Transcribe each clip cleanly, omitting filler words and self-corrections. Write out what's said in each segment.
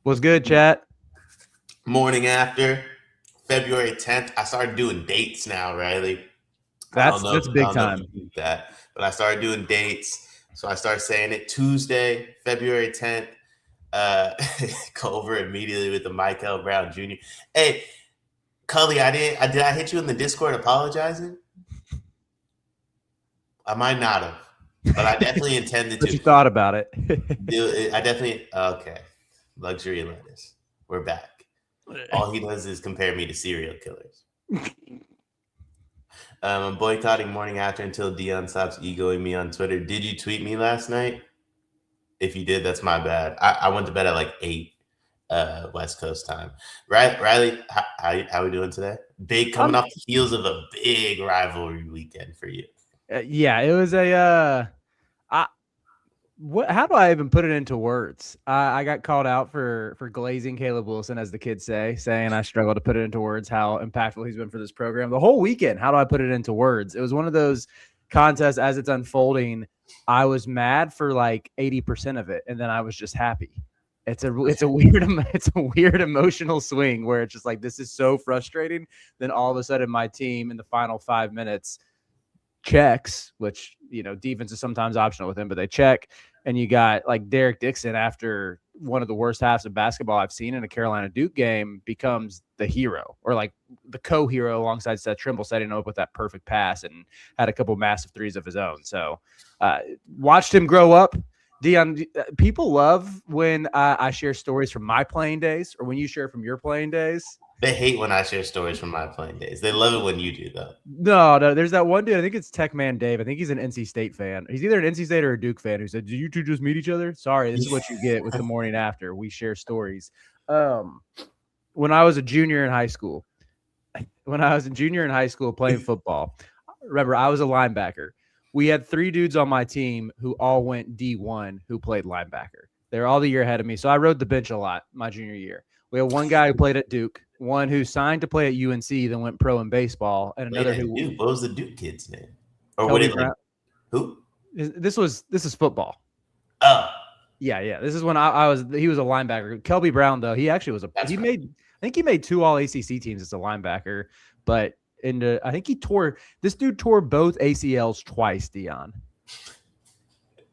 What's good, chat? Morning after February 10th. I started doing dates now, Riley. That's that's I big don't know if you time. keep that, but I started doing dates. So I started saying it Tuesday, February 10th. Uh, go over immediately with the Mikel Brown Jr. Hey, Cully, did I hit you in the Discord apologizing? I might not have, but I definitely intended But to. you thought about it. I definitely okay. Luxury lettuce. We're back. All he does is compare me to serial killers. I'm boycotting morning after until Dion stops egoing me on Twitter. Did you tweet me last night? If you did, that's my bad. I went to bed at like 8 West Coast time. Right, Riley, how we doing today? Big coming I'm off the heels of a big rivalry weekend for you. yeah, it was a I what how do I even put it into words? I got called out for glazing Caleb Wilson, as the kids say, saying I struggle to put it into words how impactful he's been for this program the whole weekend. How do I put it into words? It was one of those contests as it's unfolding. I was mad for like 80% of it, and then I was just happy. It's a weird it's a weird emotional swing where it's just like this is so frustrating. Then all of a sudden my team in the final 5 minutes checks, which defense is sometimes optional with him, but they check, and you got like Derek Dixon after one of the worst halves of basketball I've seen in a Carolina Duke game becomes the hero or like the co-hero alongside Seth Trimble, setting up with that perfect pass and had a couple massive threes of his own. So watched him grow up. Dion, people love when I share stories from my playing days or when you share from your playing days. They hate when I share stories from my playing days. They love it when you do, though. No. There's that one dude. I think it's Tech Man Dave. I think he's an NC State fan. He's either an NC State or a Duke fan who said, "Do you two just meet each other?" Sorry, this is what you get with the morning after. We share stories. Um, when I was a junior in high school, playing football, remember I was a linebacker. We had three dudes on my team who all went D1 who played linebacker. They're all the year ahead of me, so I rode the bench a lot my junior year. We had one guy who played at Duke, one who signed to play at UNC, then went pro in baseball, and Wait, another at who Duke. What was the Duke kid's name? Or what Kelby did like Brown. who? This is football. Oh, Yeah. This is when I was. He was a linebacker. Kelby Brown, though, he actually was a. that's He right. made. I think he made two All ACC teams as a linebacker, but I think he tore. This dude tore both ACLs twice. Dion.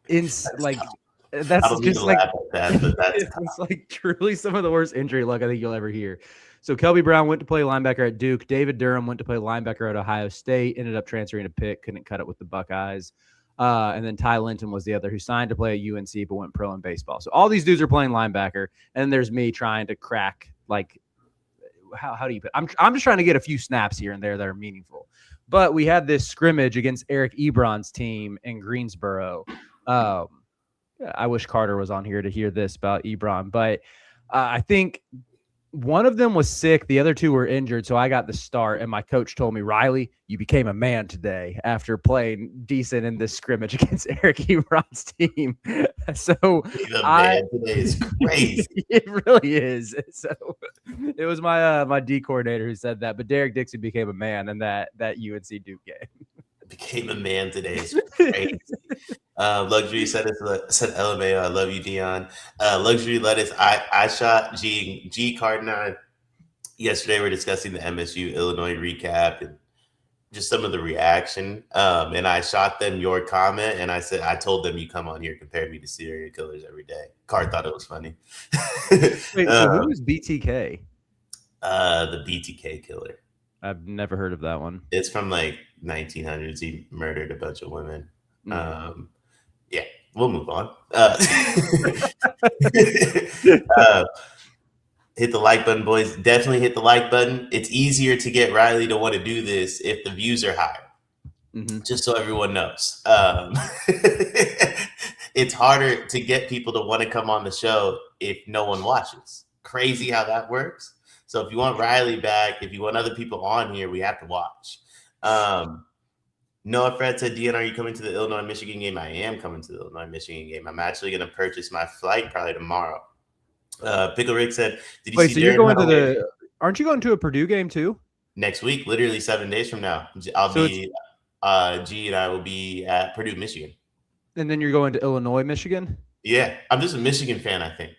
In like I that's don't mean to just like laugh at that, but that's it's like truly some of the worst injury luck I think you'll ever hear. So Kelby Brown went to play linebacker at Duke. David Durham went to play linebacker at Ohio State. Ended up transferring to Pitt. Couldn't cut it with the Buckeyes. And then Ty Linton was the other who signed to play at UNC but went pro in baseball. So all these dudes are playing linebacker, and then there's me trying to crack like how do you put? I'm just trying to get a few snaps here and there that are meaningful. But we had this scrimmage against Eric Ebron's team in Greensboro. Um, I wish Carter was on here to hear this about Ebron, but I think one of them was sick. The other two were injured. So I got the start. And my coach told me, Riley, you became a man today after playing decent in this scrimmage against Eric Ebron's team. So the I, man today is crazy. it really is. So it was my D coordinator who said that. But Derek Dixon became a man in that UNC Duke game. Became a man today is crazy. Luxury said LMAO. I love you, Dion. Luxury lettuce. I shot G Cardinal yesterday. We're discussing the MSU Illinois recap and just some of the reaction. And I shot them your comment, and I told them you come on here, compare me to serial killers every day. Card thought it was funny. Wait, so who is BTK? The BTK killer. I've never heard of that one. It's from like 1900s. He murdered a bunch of women. Yeah, we'll move on. Hit the like button, boys. Definitely hit the like button. It's easier to get Riley to want to do this if the views are higher. Just so everyone knows. It's harder to get people to want to come on the show if no one watches. Crazy how that works. So if you want Riley back, if you want other people on here, we have to watch. Noah Fred said, Dion, are you coming to the Illinois-Michigan game? I am coming to the Illinois-Michigan game. I'm actually going to purchase my flight probably tomorrow. Pickle Rick said, did you see so you're going to the – aren't you going to a Purdue game too? Next week, literally 7 days from now. I'll be G and I will be at Purdue, Michigan. And then you're going to Illinois, Michigan? Yeah. I'm just a Michigan fan, I think.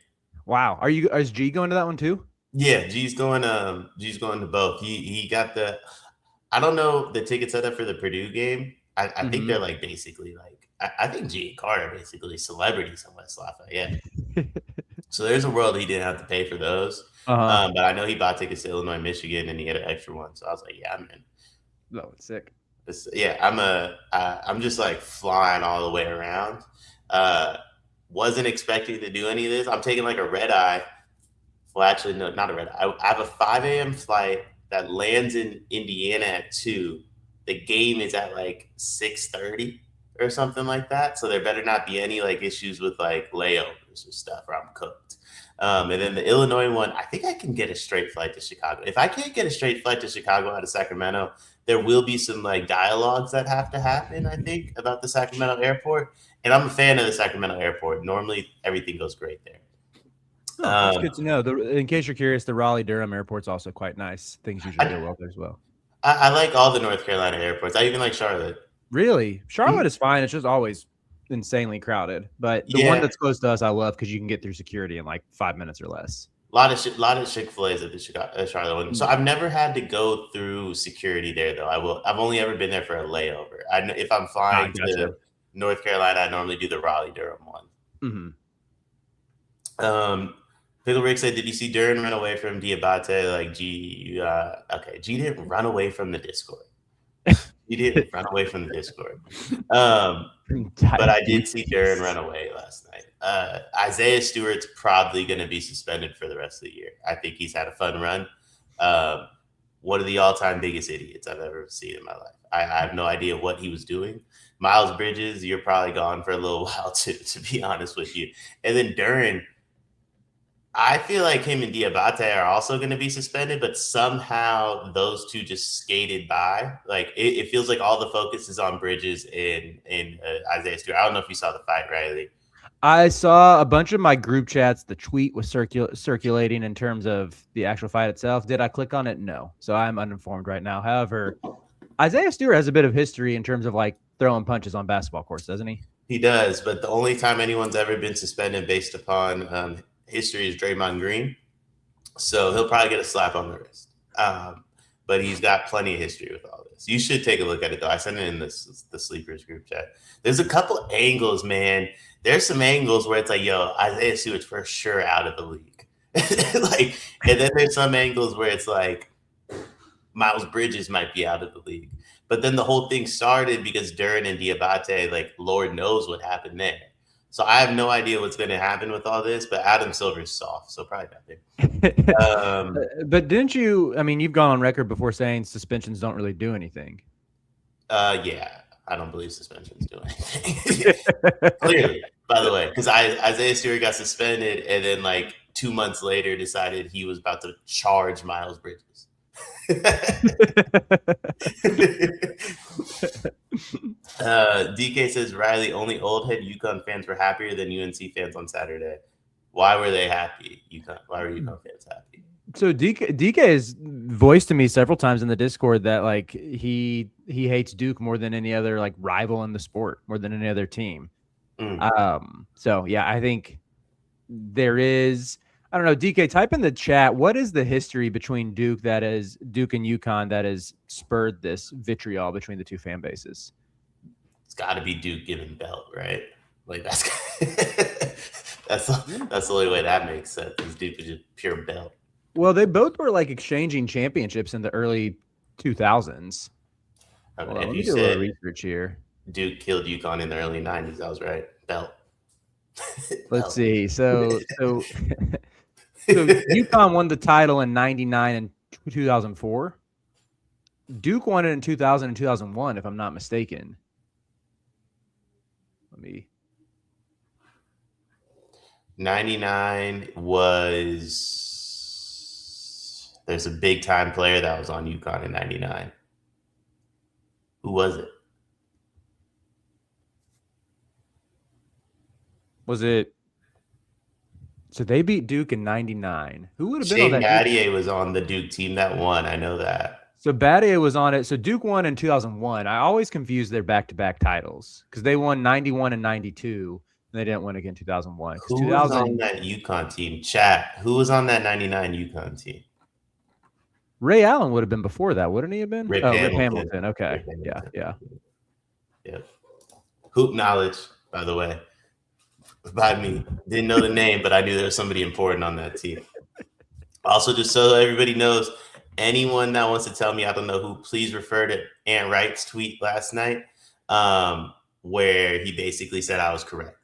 Wow. Is G going to that one too? Yeah, G's going to both. He got the I don't know the ticket setup for the Purdue game. I think they're like basically like I think G and Carter are basically celebrities in West Lafayette. So there's a world he didn't have to pay for those. Uh-huh. But I know he bought tickets to Illinois, Michigan, and he had an extra one. So I was like, yeah, I'm in. Oh, it's sick. Yeah, I'm just like flying all the way around. Wasn't expecting to do any of this. I'm taking like a red eye. Well, actually, no, not a red eye. I have a 5 a.m. flight that lands in Indiana at 2. The game is at like 6:30 or something like that. So there better not be any like issues with like layovers or stuff, or I'm cooked. And then the Illinois one, I think I can get a straight flight to Chicago. If I can't get a straight flight to Chicago out of Sacramento, there will be some like dialogues that have to happen, I think, about the Sacramento airport. And I'm a fan of the Sacramento airport. Normally, everything goes great there. Oh, that's good to know. In case you're curious, the Raleigh-Durham airport's also quite nice. Things usually go well there as well. I like all the North Carolina airports. I even like Charlotte. Really? Charlotte is fine. It's just always insanely crowded. But the one that's close to us, I love because you can get through security in like 5 minutes or less. A lot of Chick-fil-A's at the Charlotte one. So I've never had to go through security there, though. I've only ever been there for a layover. If I'm flying to North Carolina, I normally do the Raleigh-Durham one. Pickle Rick said, "Did you see Darryn run away from Diabate? Like G, okay, G didn't run away from the Discord. He didn't run away from the Discord. But I did see Darryn run away last night. Isaiah Stewart's probably going to be suspended for the rest of the year. I think he's had a fun run. One of the all-time biggest idiots I've ever seen in my life. I have no idea what he was doing. Miles Bridges, you're probably gone for a little while too, to be honest with you. And then Darryn, I feel like him and Diabate are also going to be suspended, but somehow those two just skated by. Like it feels like all the focus is on Bridges and Isaiah Stewart. I don't know if you saw the fight, Riley. I saw a bunch of my group chats. The tweet was circulating in terms of the actual fight itself. Did I click on it? No. So I'm uninformed right now. However, Isaiah Stewart has a bit of history in terms of like throwing punches on basketball courts, doesn't he? He does, but the only time anyone's ever been suspended based upon history is Draymond Green. So he'll probably get a slap on the wrist. But he's got plenty of history with all this. You should take a look at it, though. I sent it in the Sleepers group chat. There's a couple angles, man. There's some angles where it's like, yo, Isaiah Stewart's for sure out of the league. And then there's some angles where it's like Miles Bridges might be out of the league. But then the whole thing started because Darryn and Diabate, like, Lord knows what happened there. So I have no idea what's going to happen with all this, but Adam Silver's soft, so probably nothing. But didn't you? I mean, you've gone on record before saying suspensions don't really do anything. Yeah, I don't believe suspensions do anything. Clearly, by the way, because Isaiah Stewart got suspended, and then like 2 months later decided he was about to charge Miles Bridges. DK says, Riley, only old head UConn fans were happier than UNC fans on Saturday. Why were they happy? Why were UConn fans happy? So DK has voiced to me several times in the Discord that like he hates Duke more than any other like rival in the sport, more than any other team. So yeah, I think there is. I don't know, DK, type in the chat. What is the history between Duke and UConn that has spurred this vitriol between the two fan bases? It's got to be Duke giving belt, right? Like that's the only way that makes sense. Is Duke is just pure belt. Well, they both were like exchanging championships in the early 2000s. Okay, let me do a little research here. Duke killed UConn in the early 90s. I was right. Belt. Let's see. So UConn won the title in 99 and 2004. Duke won it in 2000 and 2001, if I'm not mistaken. 99 was... There's a big-time player that was on UConn in 99. Who was it? Was it... So they beat Duke in 99. Who would have been on that? Shane Battier was on the Duke team that won. I know that. So Battier was on it. So Duke won in 2001. I always confuse their back-to-back titles because they won 91 and 92. They didn't win again in 2001. Who was on that UConn team? Chat. Who was on that 99 UConn team? Ray Allen would have been before that, wouldn't he have been? Rip Hamilton. Okay. Rip Hamilton. Yeah. Yep. Hoop knowledge, by the way. By me. Didn't know the name, but I knew there was somebody important on that team. Also, just so everybody knows, anyone that wants to tell me I don't know who, please refer to Ant Wright's tweet last night, where he basically said I was correct.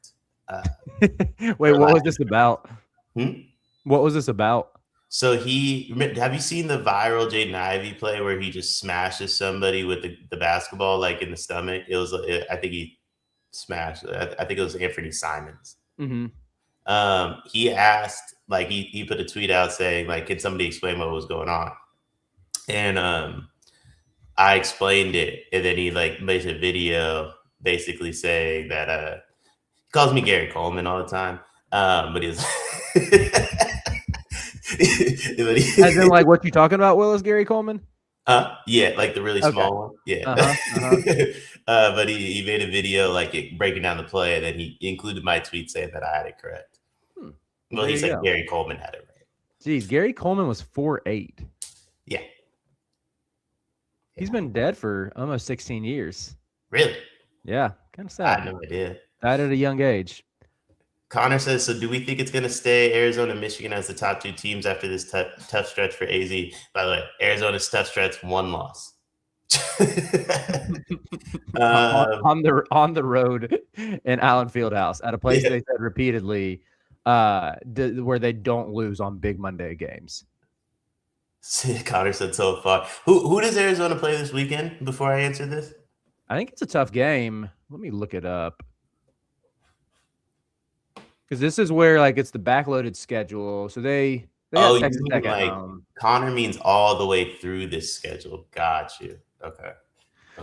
Wait, what was this about? What was this about? So have you seen the viral Jaden Ivey play where he just smashes somebody with the basketball like in the stomach? I think he smashed. I think it was Anthony Simons. Mm-hmm. He asked, like, he put a tweet out saying, like, can somebody explain what was going on? And I explained it, and then he like made a video basically saying that he calls me Gary Coleman all the time, but he's as in like what you talking about, Willis Gary Coleman? Yeah, like the really small one. Yeah. But he made a video like breaking down the play, and then he included my tweet saying that I had it correct. Well, he said Gary Coleman had it right. Geez, Gary Coleman was 4'8". Yeah. He's been dead for almost 16 years. Really? Yeah. Kind of sad. I had no idea. Died at a young age. Connor says, so do we think it's going to stay Arizona and Michigan as the top two teams after this tough stretch for AZ? By the way, Arizona's tough stretch, 1 loss. on the road in Allen Fieldhouse at a place they said repeatedly where they don't lose on big Monday games. Connor said so far. Who does Arizona play this weekend before I answer this? I think it's a tough game. Let me look it up. Because this is where like it's the backloaded schedule. So they got Texas Tech at home. Connor means all the way through this schedule. Got you. Okay.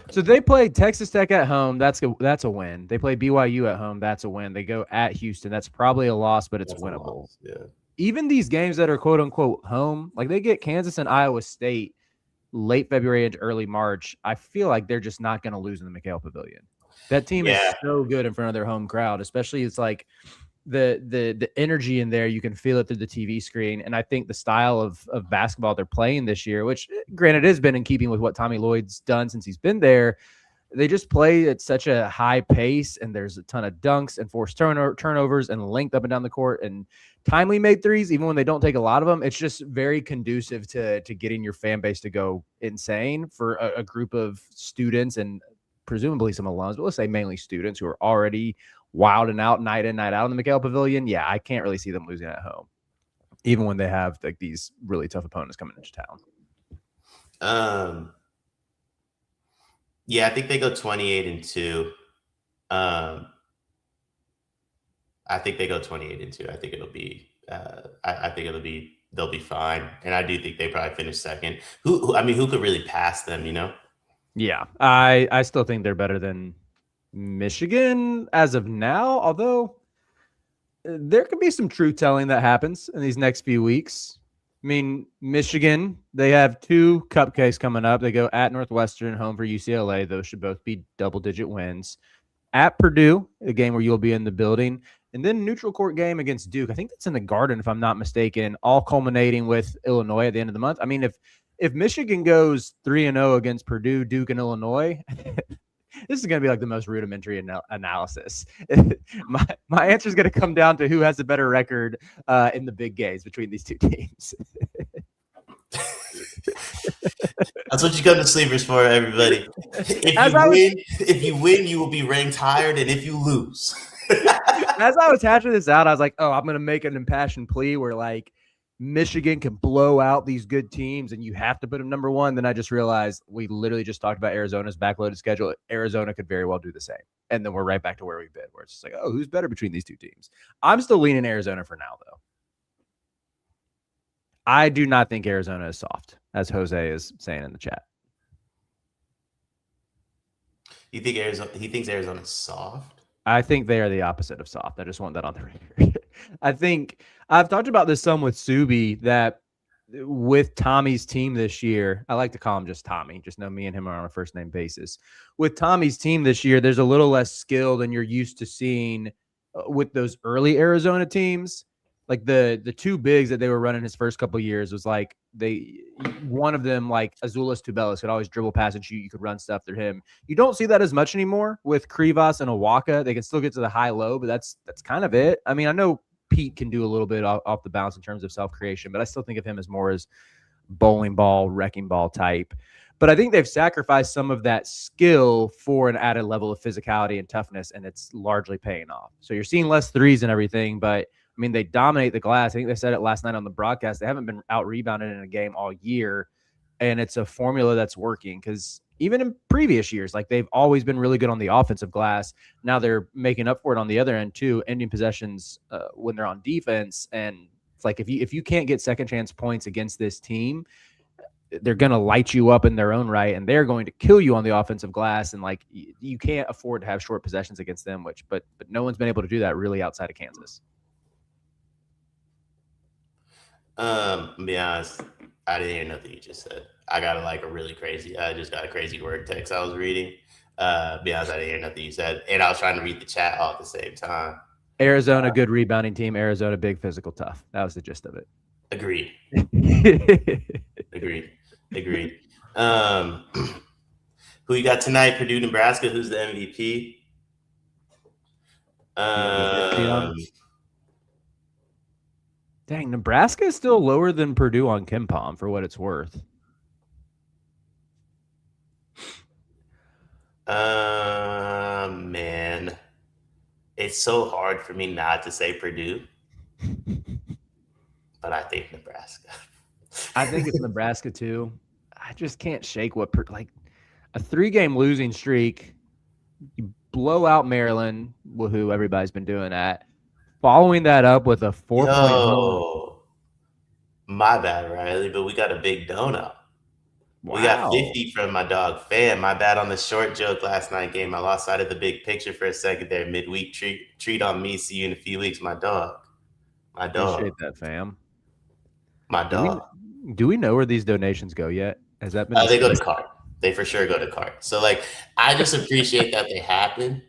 So they play Texas Tech at home. That's a win. They play BYU at home. That's a win. They go at Houston. That's probably a loss, but it's winnable. Yeah. Even these games that are quote unquote home, like they get Kansas and Iowa State late February into early March. I feel like they're just not going to lose in the Mikel Pavilion. That team is so good in front of their home crowd, especially it's like the energy in there. You can feel it through the TV screen. And I think the style of basketball they're playing this year, which granted has been in keeping with what Tommy Lloyd's done since he's been there, they just play at such a high pace, and there's a ton of dunks and forced turnovers and length up and down the court and timely made threes, even when they don't take a lot of them. It's just very conducive to getting your fan base to go insane for a group of students and presumably some alums, but let's say mainly students who are already wild and out night in, night out in the Mikel Pavilion. Yeah, I can't really see them losing at home, even when they have like these really tough opponents coming into town. Yeah, I think they go 28-2. I think they go 28-2. I think it'll be. They'll be fine, and I do think they probably finish second. Who could really pass them? You know. Yeah, I still think they're better than Michigan as of now, although there could be some truth telling that happens in these next few weeks. I mean, Michigan, they have 2 cupcakes coming up. They go at Northwestern, home for UCLA. Those should both be double-digit wins. At Purdue, a game where you'll be in the building. And then neutral court game against Duke. I think that's in the Garden, if I'm not mistaken, all culminating with Illinois at the end of the month. I mean, if Michigan goes 3-0 against Purdue, Duke, and Illinois, this is going to be like the most rudimentary analysis. My answer is going to come down to who has a better record in the big games between these two teams. That's what you come to Sleepers for, everybody. If you win, you will be ranked higher than if you lose. As I was hashing this out, I was like, I'm going to make an impassioned plea where like Michigan can blow out these good teams and you have to put them number 1. Then I just realized we literally just talked about Arizona's backloaded schedule. Arizona could very well do the same. And then we're right back to where we've been, where it's just like, who's better between these two teams? I'm still leaning Arizona for now, though. I do not think Arizona is soft, as Jose is saying in the chat. You think he thinks Arizona is soft? I think they are the opposite of soft. I just want that on the record. I think I've talked about this some with Subi, that with Tommy's team this year, I like to call him just Tommy. Just know me and him are on a first name basis. With Tommy's team this year, there's a little less skill than you're used to seeing with those early Arizona teams, like the two bigs that they were running his first couple of years was like one of them, like Azuolas Tubelis, could always dribble, pass, and shoot. You could run stuff through him. You don't see that as much anymore with Krivas and Awaka. They can still get to the high low, but that's kind of it. I mean, I know Pete can do a little bit off the bounce in terms of self creation, but I still think of him as more as bowling ball, wrecking ball type. But I think they've sacrificed some of that skill for an added level of physicality and toughness, and it's largely paying off. So you're seeing less threes and everything, but I mean, they dominate the glass. I think they said it last night on the broadcast. They haven't been out-rebounded in a game all year, and it's a formula that's working because even in previous years, like they've always been really good on the offensive glass. Now they're making up for it on the other end too, ending possessions when they're on defense. And it's like if you can't get second chance points against this team, they're going to light you up in their own right, and they're going to kill you on the offensive glass. And like you can't afford to have short possessions against them, but no one's been able to do that really outside of Kansas. To be honest, I didn't hear nothing you just said. I got I just got a crazy word text I was reading. Be honest, I didn't hear nothing you said. And I was trying to read the chat all at the same time. Arizona, good rebounding team. Arizona, big physical tough. That was the gist of it. Agreed. Agreed. Who you got tonight? Purdue, Nebraska. Who's the MVP? Dang, Nebraska is still lower than Purdue on KenPom for what it's worth. Man, it's so hard for me not to say Purdue, but I think Nebraska. I think it's Nebraska too. I just can't shake what like a 3-game losing streak. You blow out Maryland, who everybody's been doing that. Following that up with a 4-point home. My bad, Riley, but we got a big donut. Wow. We got 50 from my dog Fan. My bad on the short joke last night game. I lost sight of the big picture for a second there. Midweek treat on me. See you in a few weeks, my dog. Appreciate that, fam. My dog. Do we know where these donations go yet? Has that been? They go to cart. They for sure go to cart. So like, I just appreciate that they happen.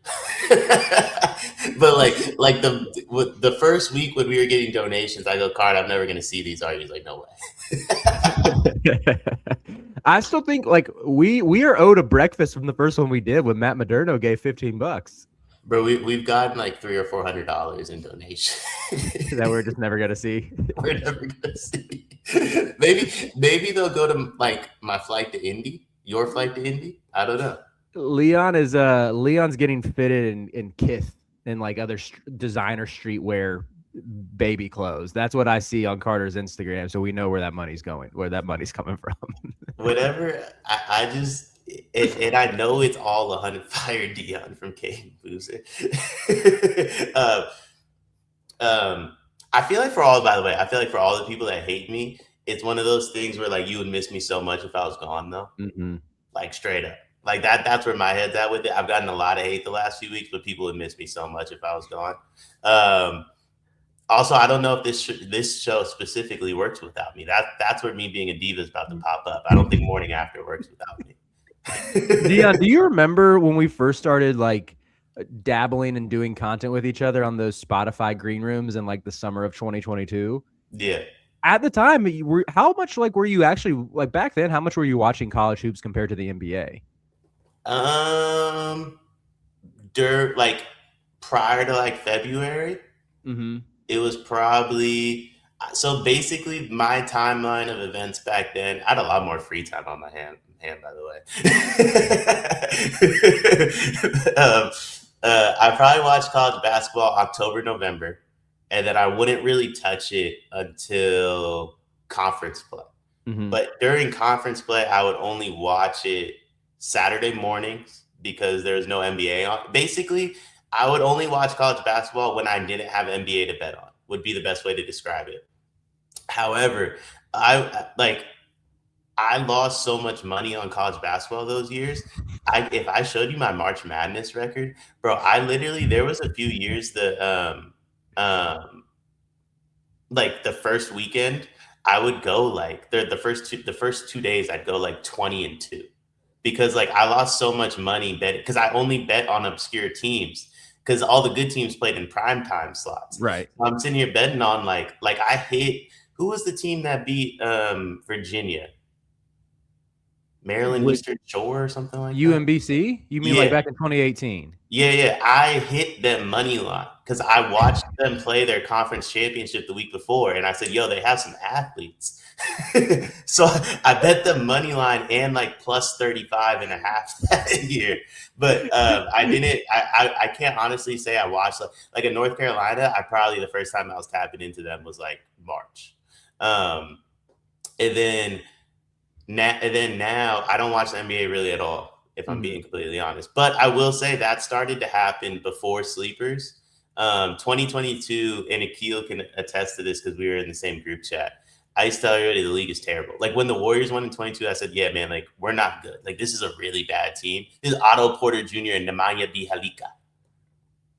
But like the first week when we were getting donations, I go, cart, I'm never gonna see these. Are you? He's like, no way. I still think like we are owed a breakfast from the first one we did when Matt Moderno gave $15. Bro, we've gotten like $300 or $400 in donations that we're just never gonna see. We're never gonna see. Maybe they'll go to like my flight to Indy, your flight to Indy. I don't know. Leon's getting fitted in Kith and like other designer streetwear baby clothes. That's what I see on Carter's Instagram. So we know where that money's going, where that money's coming from. Whatever. I just. And I know it's all 100 fire Dion from Kane Boozer. I feel like for all the people that hate me, it's one of those things where like you would miss me so much if I was gone though. Mm-hmm. Like straight up. Like that's where my head's at with it. I've gotten a lot of hate the last few weeks, but people would miss me so much if I was gone. Also, I don't know if this show specifically works without me. That's where me being a diva is about to pop up. I don't think Morning After works without me. Dion, do you remember when we first started like dabbling and doing content with each other on those Spotify green rooms in like the summer of 2022? Yeah. At the time, how much like were you actually like back then? How much were you watching college hoops compared to the NBA? Like prior to like February, it was probably. So basically, my timeline of events back then, I had a lot more free time on my hand by the way. I probably watched college basketball October, November, and then I wouldn't really touch it until conference play. Mm-hmm. But during conference play, I would only watch it Saturday mornings because there's no NBA on. Basically, I would only watch college basketball when I didn't have NBA to bet on, would be the best way to describe it. However, I lost so much money on college basketball those years. If I showed you my March Madness record, bro, there was a few years that like the first weekend, I would go like the first 2 days I'd go like 20-2 because like I lost so much money because I only bet on obscure teams. because all the good teams played in prime time slots. Right. So I'm sitting here betting on like I hit who was the team that beat Virginia? Maryland With Eastern Shore or something like that. UMBC? You mean like Yeah. back in 2018? Yeah. I hit them money line because I watched them play their conference championship the week before, and I said, "Yo, they have some athletes." So I bet the money line and like plus 35.5 that year. But I didn't. I can't honestly say I watched like in North Carolina. I probably the first time I was tapping into them was like March, and then. Now I don't watch the NBA really at all, if I'm being completely honest. But I will say that started to happen before sleepers. 2022, and Akil can attest to this because we were in the same group chat. I used to tell everybody the league is terrible. Like when the Warriors won in 22, I said, yeah, man, like we're not good. Like this is a really bad team. This is Otto Porter Jr. and Nemanja Bjelica.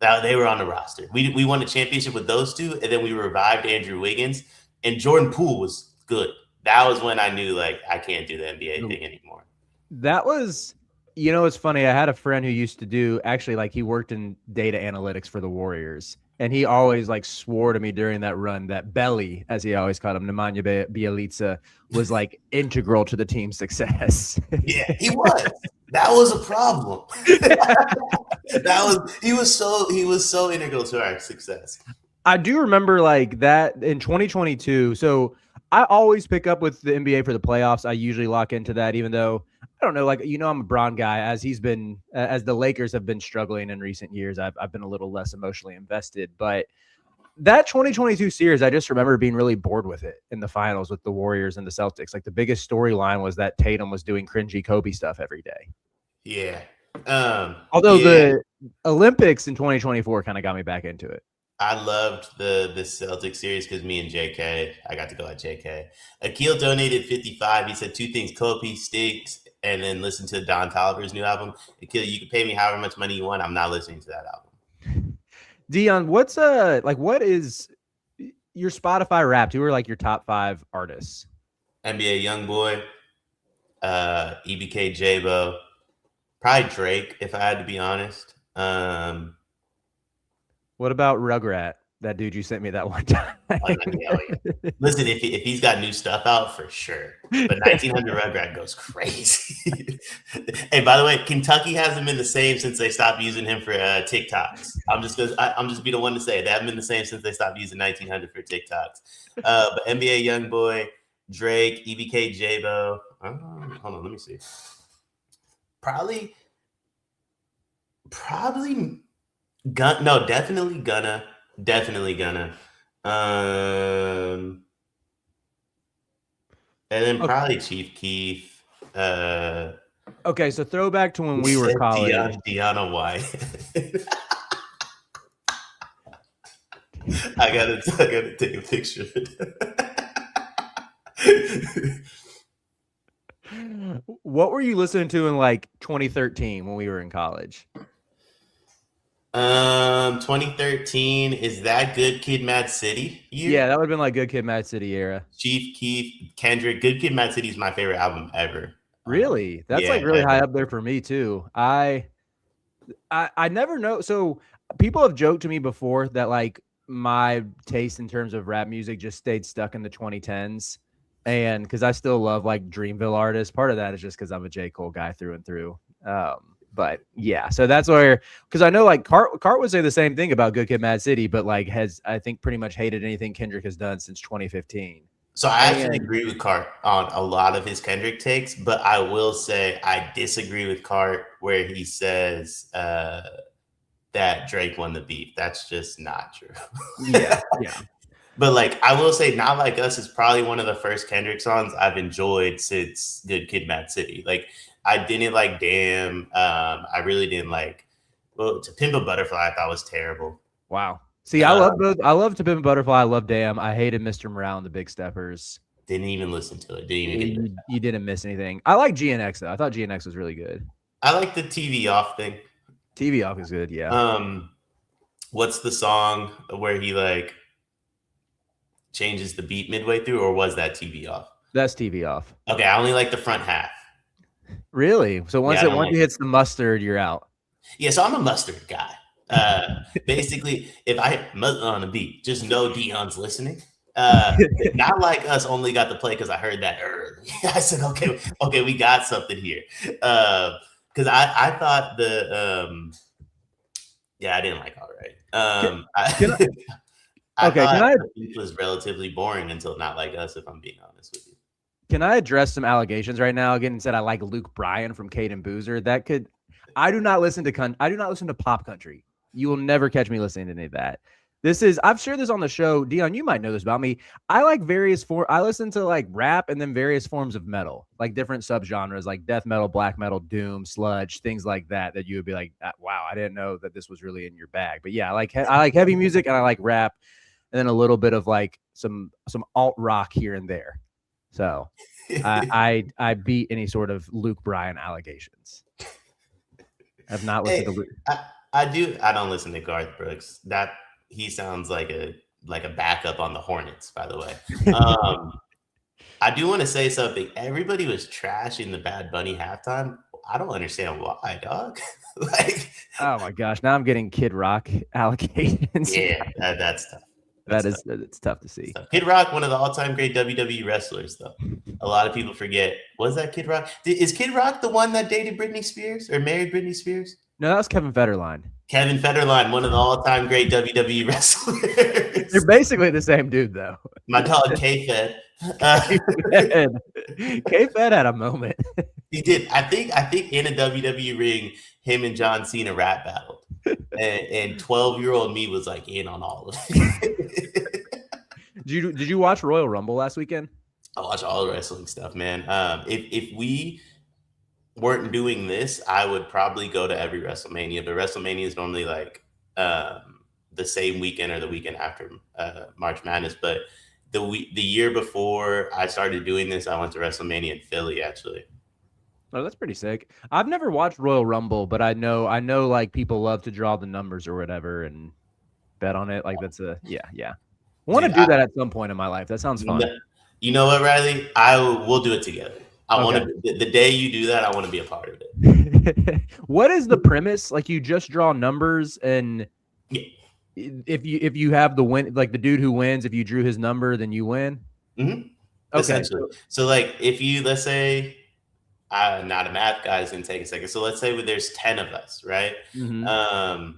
Now they were on the roster. We won a championship with those two, and then we revived Andrew Wiggins, and Jordan Poole was good. That was when I knew like I can't do the NBA thing anymore. That was, it's funny. I had a friend who used to do actually like he worked in data analytics for the Warriors, and he always like swore to me during that run that Belly, as he always called him, Nemanja Bjelica, was like integral to the team's success. Yeah, he was. That was a problem. He was so integral to our success. I do remember like that in 2022. So I always pick up with the NBA for the playoffs. I usually lock into that, even though I don't know, like, I'm a Bron guy as the Lakers have been struggling in recent years. I've been a little less emotionally invested, but that 2022 series, I just remember being really bored with it in the finals with the Warriors and the Celtics. Like the biggest storyline was that Tatum was doing cringy Kobe stuff every day. Yeah. Although the Olympics in 2024 kind of got me back into it. I loved the Celtics series because me and JK, I got to go at JK. Akil donated 55. He said two things: Kobe stinks, and then listen to Don Toliver's new album. Akil, you can pay me however much money you want. I'm not listening to that album. Dion, what is your Spotify Wrapped? Who are like your top 5 artists? NBA YoungBoy, EBK J-Bo, probably Drake, if I had to be honest. What about Rugrat? That dude you sent me that one time. Listen, if he's got new stuff out, for sure. But 1900 Rugrat goes crazy. Hey, by the way, Kentucky hasn't been the same since they stopped using him for TikToks. I'm just be the one to say it. They haven't been the same since they stopped using 1900 for TikToks. But NBA YoungBoy, Drake, EBK J-Bo. Hold on, let me see. Probably. Definitely gonna. And then probably Chief Keef. Okay, so throwback to when we were college. Deanna White. I gotta take a picture of it. What were you listening to in like 2013 when we were in college? 2013, is that Good Kid, Mad City year? Yeah, that would have been like Good Kid, Mad City era. Chief Keef, Kendrick. Good Kid, Mad City is my favorite album ever. Really? That's like really high up there for me too. I never know. So people have joked to me before that like my taste in terms of rap music just stayed stuck in the 2010s. And because I still love like Dreamville artists. Part of that is just because I'm a J. Cole guy through and through. But yeah, so that's where, because I know like Cart would say the same thing about Good Kid, Mad City, but like has, I think, pretty much hated anything Kendrick has done since 2015. So I actually agree with Cart on a lot of his Kendrick takes, but I will say I disagree with Cart where he says that Drake won the beef. That's just not true. Yeah. But like I will say, Not Like Us is probably one of the first Kendrick songs I've enjoyed since Good Kid, Mad City. Like I didn't like Damn. I really didn't like. Well, To Pimp a Butterfly, I thought was terrible. Wow. See, I love both. I love To Pimp a Butterfly. I love Damn. I hated Mr. Morale and the Big Steppers. Didn't even listen to it. You didn't miss anything. I like GNX though. I thought GNX was really good. I like the TV Off thing. TV Off is good. Yeah. What's the song where he like changes the beat midway through, or was that TV Off? That's TV Off. Okay, I only like the front half. Really? So once it hits the mustard, you're out. Yeah, so I'm a mustard guy. Basically, if I muzzle on a beat, just know Dion's listening. Not like us only got to play because I heard that early. I said, okay, we got something here. Because I thought I didn't like All Right. I thought it was relatively boring until Not Like Us, if I'm being honest with you. Can I address some allegations right now? Again, said I like Luke Bryan from Cade and Boozer. I do not listen to pop country. You will never catch me listening to any of that. I've shared this on the show. Dion, you might know this about me. I like I listen to like rap and then various forms of metal, like different subgenres, like death metal, black metal, doom, sludge, things like that you would be like, wow, I didn't know that this was really in your bag. But yeah, I like heavy music and I like rap and then a little bit of like some alt rock here and there. So I beat any sort of Luke Bryan allegations. I've not listened to Luke. I don't listen to Garth Brooks. He sounds like a backup on the Hornets, by the way. I do want to say something. Everybody was trashing the Bad Bunny halftime. I don't understand why, dog. Oh my gosh, now I'm getting Kid Rock allegations. Yeah, that's tough. It's tough to see. Kid Rock, one of the all-time great WWE wrestlers, though. A lot of people forget. Was that Kid Rock? Is Kid Rock the one that dated Britney Spears or married Britney Spears? No, that was Kevin Federline. Kevin Federline, one of the all-time great WWE wrestlers. You're basically the same dude, though. My dog K-Fed. K-Fed had a moment. He did. I think in a WWE ring, him and John Cena rap battled. And 12-year-old me was like in on all of it. Did you watch Royal Rumble last weekend? I watch all the wrestling stuff, man. If we weren't doing this, I would probably go to every WrestleMania. But WrestleMania is normally like the same weekend or the weekend after March Madness. But the year before I started doing this, I went to WrestleMania in Philly, actually. Oh, that's pretty sick. I've never watched Royal Rumble, but I know like people love to draw the numbers or whatever and bet on it. Like that's yeah. I want to do that at some point in my life. That sounds fun. You know what, Riley? We'll do it together. I want to. The day you do that, I want to be a part of it. What is the premise? Like you just draw numbers, and if you have the win, like the dude who wins, if you drew his number, then you win. Mm-hmm. Okay. Essentially. So like if you, let's say, not a math guy, is gonna take a second. So let's say there's 10 of us, right? Mm-hmm.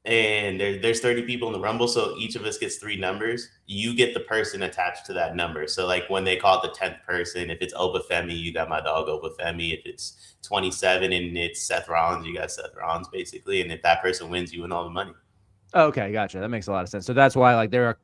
And there's 30 people in the Rumble, so each of us gets 3 numbers. You get the person attached to that number. So like when they call it the 10th person, if it's Obafemi, you got my dog Obafemi. If it's 27 and it's Seth Rollins, you got Seth Rollins, basically. And if that person wins, you win all the money. Okay, gotcha. That makes a lot of sense. So that's why like there are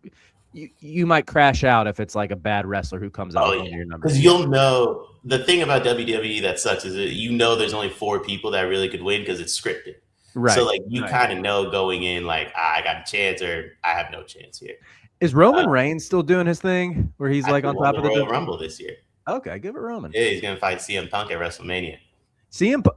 you might crash out if it's like a bad wrestler who comes out with your number. Because you'll know the thing about WWE that sucks is that there's only 4 people that really could win because it's scripted. Right. So like you kind of know going in like I got a chance or I have no chance here. Is Roman Reigns still doing his thing where he's like on top of the Royal Rumble this year? Okay, give it Roman. Yeah, he's gonna fight CM Punk at WrestleMania.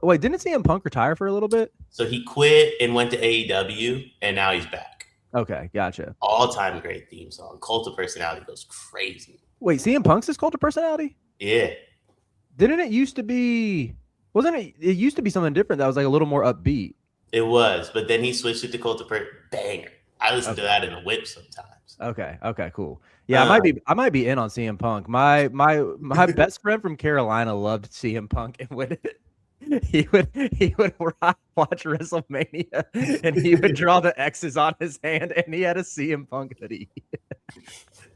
Wait, didn't CM Punk retire for a little bit? So he quit and went to AEW, and now he's back. Okay, gotcha. All-time great theme song. Cult of Personality goes crazy. Wait, CM Punk's his Cult of Personality? Yeah. Didn't it used to be? Wasn't it? It used to be something different that was like a little more upbeat. It was, but then he switched it to Cult of Banger. I listen to that in the whip sometimes. Okay, cool. Yeah, I might be in on CM Punk. My best friend from Carolina loved CM Punk and he would watch WrestleMania and he would draw the X's on his hand and he had a CM Punk hoodie.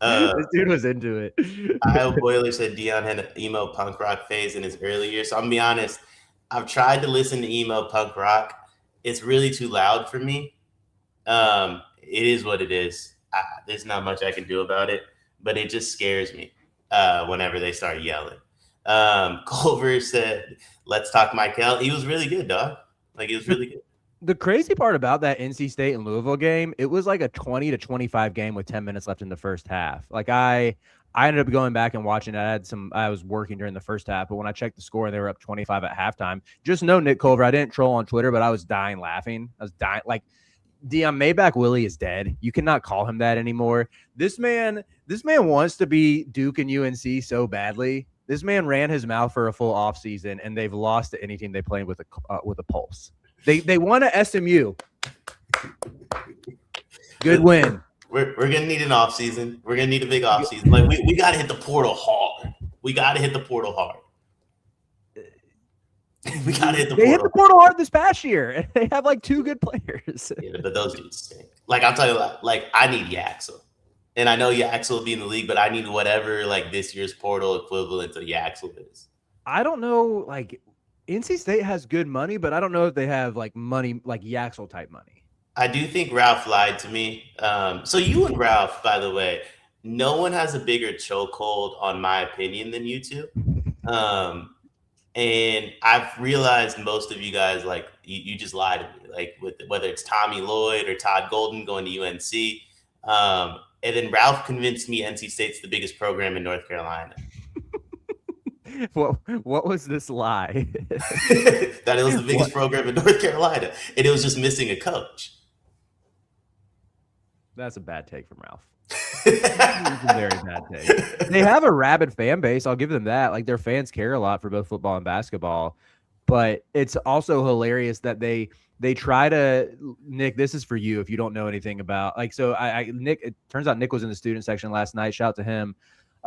This dude was into it. Iowa Boiler said Dion had an emo punk rock phase in his early years. So I'm gonna be honest, I've tried to listen to emo punk rock. It's really too loud for me. It is what it is. There's not much I can do about it, but it just scares me whenever they start yelling. Culver said, "Let's talk Mikel." He was really good, dog. Like he was really good. The crazy part about that NC State and Louisville game, it was like a 20-25 game with 10 minutes left in the first half. Like I ended up going back and watching it. I was working during the first half, but when I checked the score, they were up 25 at halftime. Just know, Nick Culver, I didn't troll on Twitter, but I was dying laughing. I was dying. Like, Dion, Maybach Willie is dead. You cannot call him that anymore. This man wants to be Duke and UNC so badly. This man ran his mouth for a full offseason, and they've lost to any team they play with a pulse. They won at SMU Good win. We're gonna need an off season. We're gonna need a big off season. Like we gotta hit the portal hard. We gotta hit the portal hard. We gotta hit the portal. They hit the portal hard this past year. They have like 2 good players. Yeah, but those dudes stink. Like I'll tell you, like I need Yaxel, and I know Yaxel will be in the league, but I need whatever like this year's portal equivalent to Yaxel is. I don't know. Like NC State has good money, but I don't know if they have like money like Yaxel type money. I do think Ralph lied to me. So you and Ralph, by the way, no one has a bigger chokehold on my opinion than you two. And I've realized most of you guys, like, you just lie to me, like with whether it's Tommy Lloyd or Todd Golden going to UNC. And then Ralph convinced me NC State's the biggest program in North Carolina. What was this lie? That it was the biggest program in North Carolina, and it was just missing a coach. That's a bad take from Ralph. It's a very bad take. They have a rabid fan base. I'll give them that. Like their fans care a lot for both football and basketball, but it's also hilarious that they try to, Nick, this is for you if you don't know anything about, like, so Nick, it turns out Nick was in the student section last night. Shout out to him.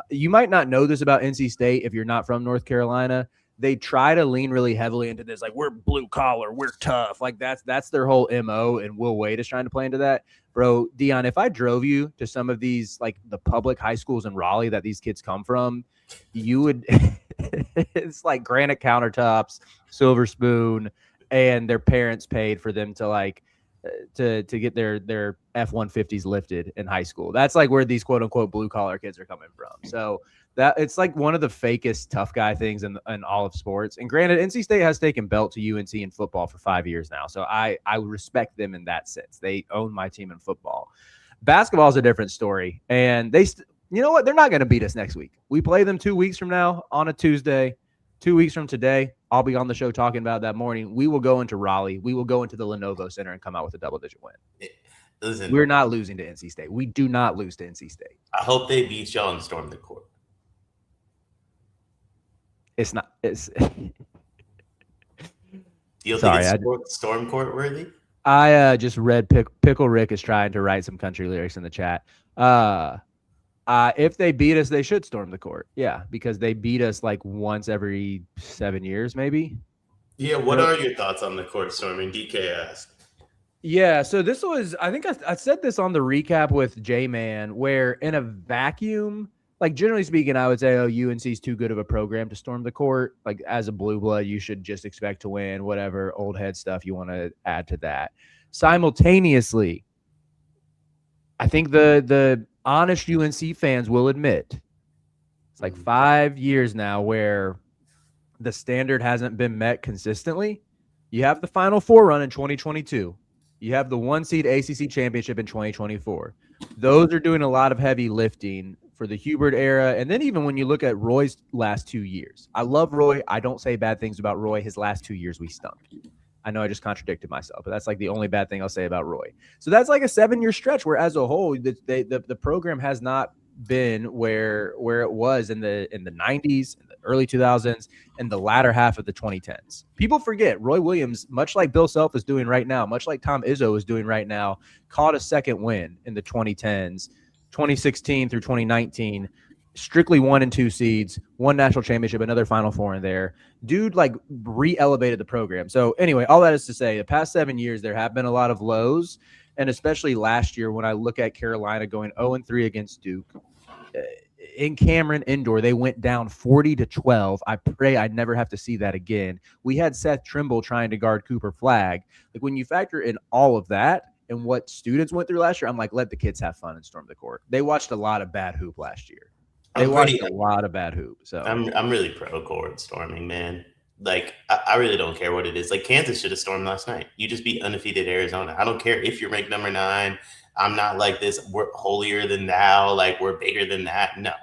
You might not know this about NC State if you're not from North Carolina. They try to lean really heavily into this, like, we're blue collar, we're tough. Like that's their whole MO, and Will Wade is trying to play into that. Bro, Dion, if I drove you to some of these, like the public high schools in Raleigh that these kids come from, you would, it's like granite countertops, silver spoon, and their parents paid for them to like, to get their F-150s lifted in high school. That's like where these quote unquote blue collar kids are coming from. So that it's like one of the fakest tough guy things in all of sports. And granted, NC State has taken belt to UNC in football for 5 years now. So I respect them in that sense. They own my team in football. Basketball is a different story. And you know what? They're not going to beat us next week. We play them 2 weeks from now on a Tuesday. 2 weeks from today, I'll be on the show talking about that morning. We will go into Raleigh. We will go into the Lenovo Center and come out with a double-digit win. Listen, we're not losing to NC State. We do not lose to NC State. I hope they beat y'all and storm the court. It's not. It's. You think it's storm court worthy? I just read Pickle Rick is trying to write some country lyrics in the chat. If they beat us, they should storm the court. Yeah, because they beat us like once every 7 years, maybe. Yeah, what are your thoughts on the court storming? DK asked. Yeah, so this was, I think I said this on the recap with J-Man, where in a vacuum, like generally speaking, I would say, oh, UNC's too good of a program to storm the court. Like as a blue blood, you should just expect to win, whatever old head stuff you want to add to that. Simultaneously, I think the honest UNC fans will admit it's like 5 years now where the standard hasn't been met consistently. You have the Final Four run in 2022. You have the 1-seed ACC championship in 2024. Those are doing a lot of heavy lifting for the Hubert era. And then even when you look at Roy's last 2 years, I love Roy. I don't say bad things about Roy. His last 2 years, we stunk. I know I just contradicted myself, but that's like the only bad thing I'll say about Roy. So that's like a 7-year stretch where as a whole, the program has not been where it was in the 90s, in the early 2000s, and the latter half of the 2010s. People forget Roy Williams, much like Bill Self is doing right now, much like Tom Izzo is doing right now, caught a second win in the 2010s, 2016 through 2019, strictly 1 and 2 seeds, 1 national championship, another Final Four in there. Dude, like, re-elevated the program. So anyway, all that is to say, the past 7 years, there have been a lot of lows, and especially last year when I look at Carolina going 0-3 against Duke. In Cameron Indoor, they went down 40-12. I pray I never have to see that again. We had Seth Trimble trying to guard Cooper Flagg. Like, when you factor in all of that and what students went through last year, I'm like, let the kids have fun and storm the court. They watched a lot of bad hoop last year. They watched a lot of bad hoop. So I'm really pro court storming, man. Like, I really don't care what it is. Like, Kansas should have stormed last night. You just beat undefeated Arizona. I don't care if you're ranked number 9. I'm not like this. We're holier than thou. Like, we're bigger than that. No.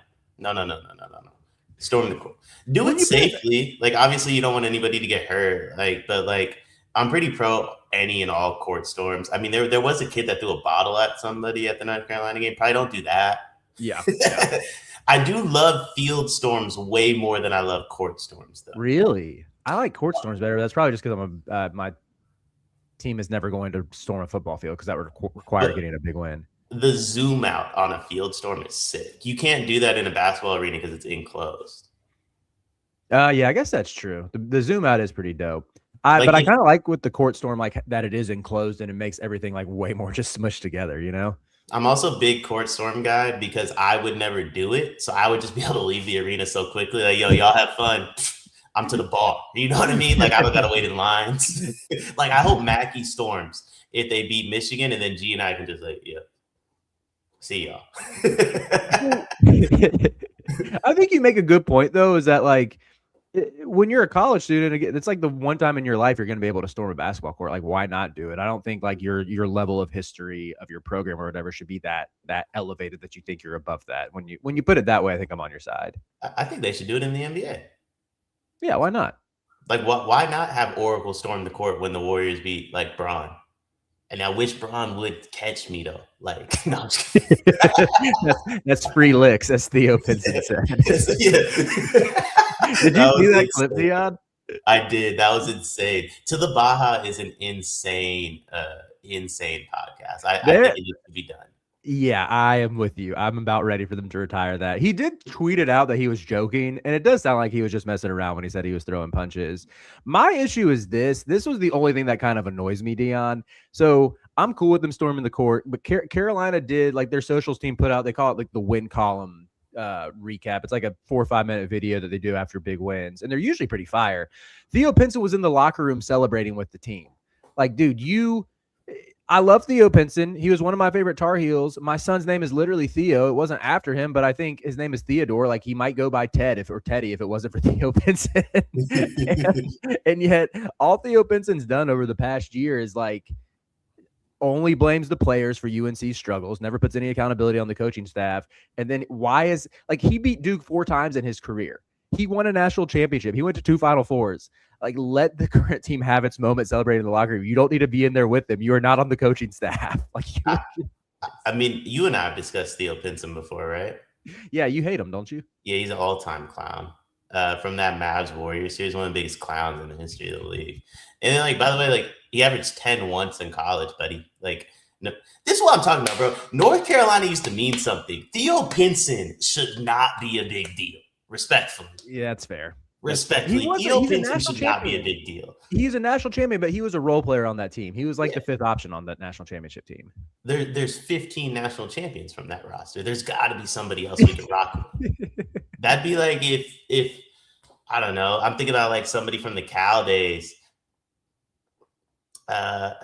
Storm the court. Do it safely. Like, obviously, you don't want anybody to get hurt. Like, but like, I'm pretty pro any and all court storms. I mean, there was a kid that threw a bottle at somebody at the North Carolina game. Probably don't do that. Yeah. I do love field storms way more than I love court storms, though. Really? I like court storms better. That's probably just because I'm my team is never going to storm a football field because that would require But getting a big win. the zoom out on a field storm is sick. You can't do that in a basketball arena because it's enclosed. Yeah, I guess that's true. The zoom out is pretty dope. But I kind of like with the court storm, like that it is enclosed and it makes everything like way more just smushed together, you know? I'm also a big court storm guy because I would never do it. So I would just be able to leave the arena so quickly. Like, yo, y'all have fun. I'm to the bar. You know what I mean? Like, I don't got to wait in lines. Like, I hope Mackey storms if they beat Michigan, and then G and I can just like, yeah, see y'all. I think you make a good point, though, is that like, when you're a college student, it's like the one time in your life you're going to be able to storm a basketball court. Like, why not do it? I don't think like your level of history of your program or whatever should be that elevated that you think you're above that. When you put it that way, I think I'm on your side. I think they should do it in the NBA. Yeah, why not? Like, why not have Oracle storm the court when the Warriors beat like Braun? And I wish Braun would catch me though. Like, no, that's free licks, as Theo Pinson said. Did you see that clip, Dion? I did. That was insane. To the Baja is an insane podcast. I think it needs to be done. Yeah, I am with you. I'm about ready for them to retire that. He did tweet it out that he was joking, and it does sound like he was just messing around when he said he was throwing punches. My issue is this. This was the only thing that kind of annoys me, Dion. So I'm cool with them storming the court, but Carolina did, like, their socials team put out, they call it like the win column recap. It's like a 4 or 5 minute video that they do after big wins, and they're usually pretty fire. Theo Pinson was in the locker room celebrating with the team. Like, dude, I love Theo Pinson. He was one of my favorite Tar Heels. My son's name is literally Theo. It wasn't after him, but I think his name is Theodore. Like, he might go by Teddy if it wasn't for Theo Pinson. and yet all Theo Pinson's done over the past year is like only blames the players for UNC's struggles, never puts any accountability on the coaching staff. And then he beat Duke 4 times in his career. He won a national championship. He went to 2 Final Fours. Like, let the current team have its moment celebrating in the locker room. You don't need to be in there with them. You are not on the coaching staff. Like, I mean, you and I have discussed Theo Pinson before, right? Yeah, you hate him, don't you? Yeah, he's an all-time clown. From that Mavs Warriors series, one of the biggest clowns in the history of the league. And then, like, by the way, like, he averaged 10 once in college, buddy. Like, no, this is what I'm talking about, bro. North Carolina used to mean something. Theo Pinson should not be a big deal. Respectfully. Yeah, that's fair. Respectfully, Theo Pinson should not be a big deal. He's a national champion, but he was a role player on that team. He was like the 5th option on that national championship team. There's 15 national champions from that roster. There's got to be somebody else we can rock with. That'd be like if I don't know. I'm thinking about like somebody from the Cal days. Scal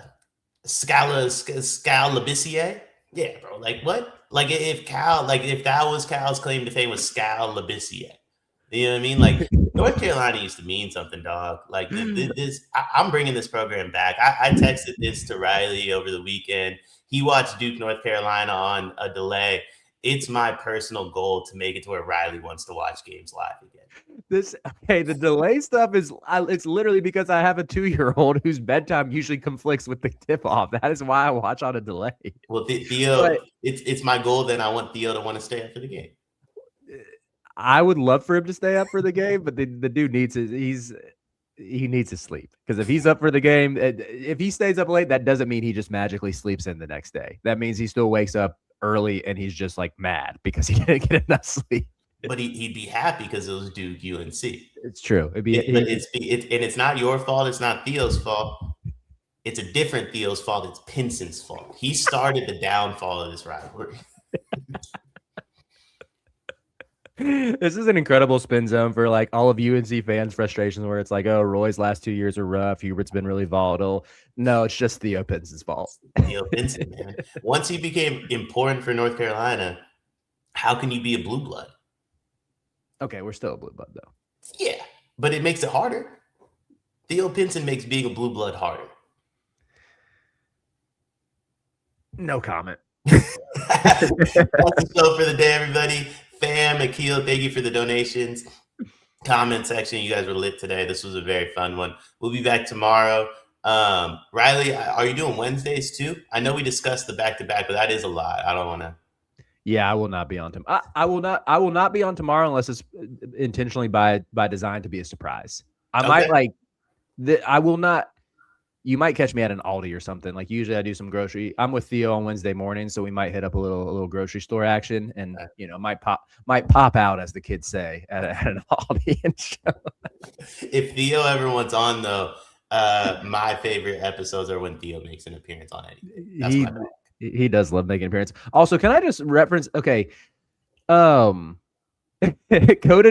Labissiere? Yeah, bro. Like what? Like if that was Cal's claim to fame was Scal Labissiere. You know what I mean? Like North Carolina used to mean something, dog. Like this, I'm bringing this program back. I texted this to Riley over the weekend. He watched Duke, North Carolina on a delay. It's my personal goal to make it to where Riley wants to watch games live again. The delay stuff it's literally because I have a 2-year-old whose bedtime usually conflicts with the tip-off. That is why I watch on a delay. Well, Theo, it's my goal that I want Theo to want to stay after the game. I would love for him to stay up for the game, but the dude needs he needs to sleep, because if he's up for the game, if he stays up late, that doesn't mean he just magically sleeps in the next day. That means he still wakes up early and he's just like mad because he didn't get enough sleep. But he'd be happy because it was Duke UNC. It's true. It's not your fault. It's not Theo's fault. It's a different Theo's fault. It's Pinson's fault. He started the downfall of this rivalry. This is an incredible spin zone for like all of UNC fans' frustrations, where it's like, oh, Roy's last 2 years are rough. Hubert's been really volatile. No, it's just Theo Pinson's fault. Theo Pinson, man. Once he became important for North Carolina, how can you be a blue blood? Okay, we're still a blue blood though. Yeah, but it makes it harder. Theo Pinson makes being a blue blood harder. No comment. That's the show for the day, everybody. Fam, Mikel, thank you for the donations. Comment section, you guys were lit today. This was a very fun one. We'll be back tomorrow. Riley, are you doing Wednesdays too? I know we discussed the back-to-back, but that is a lot. I don't want to. Yeah, I will not be on tomorrow. I will not be on tomorrow unless it's intentionally by design to be a surprise. I might I will not. you might catch me at an Aldi or something. Like usually I do some grocery. I'm with Theo on Wednesday morning, so we might hit up a little grocery store action, and might pop out, as the kids say, at an Aldi and show. If Theo ever wants on though, my favorite episodes are when Theo makes an appearance on anything. That's my dog. He does love making an appearance. Also, can I just reference? Okay, Coda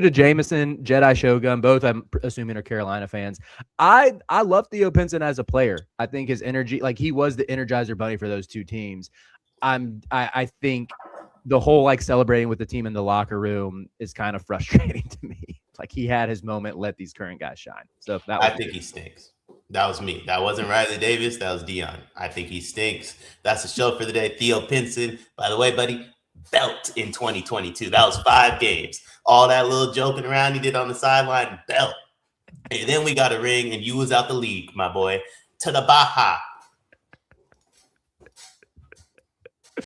to Jameson, Jedi Shogun, both I'm assuming are Carolina fans. I love Theo Pinson as a player. I think his energy, like he was the Energizer Bunny for those two teams. I think the whole like celebrating with the team in the locker room is kind of frustrating to me. Like he had his moment, let these current guys shine. So I think he stinks. That was me. That wasn't Riley Davis. That was Dion. I think he stinks. That's the show for the day. Theo Pinson. By the way, buddy, belt in 2022. That was 5 games. All that little joking around he did on the sideline, belt. And then we got a ring, and you was out the league, my boy. To the Baja.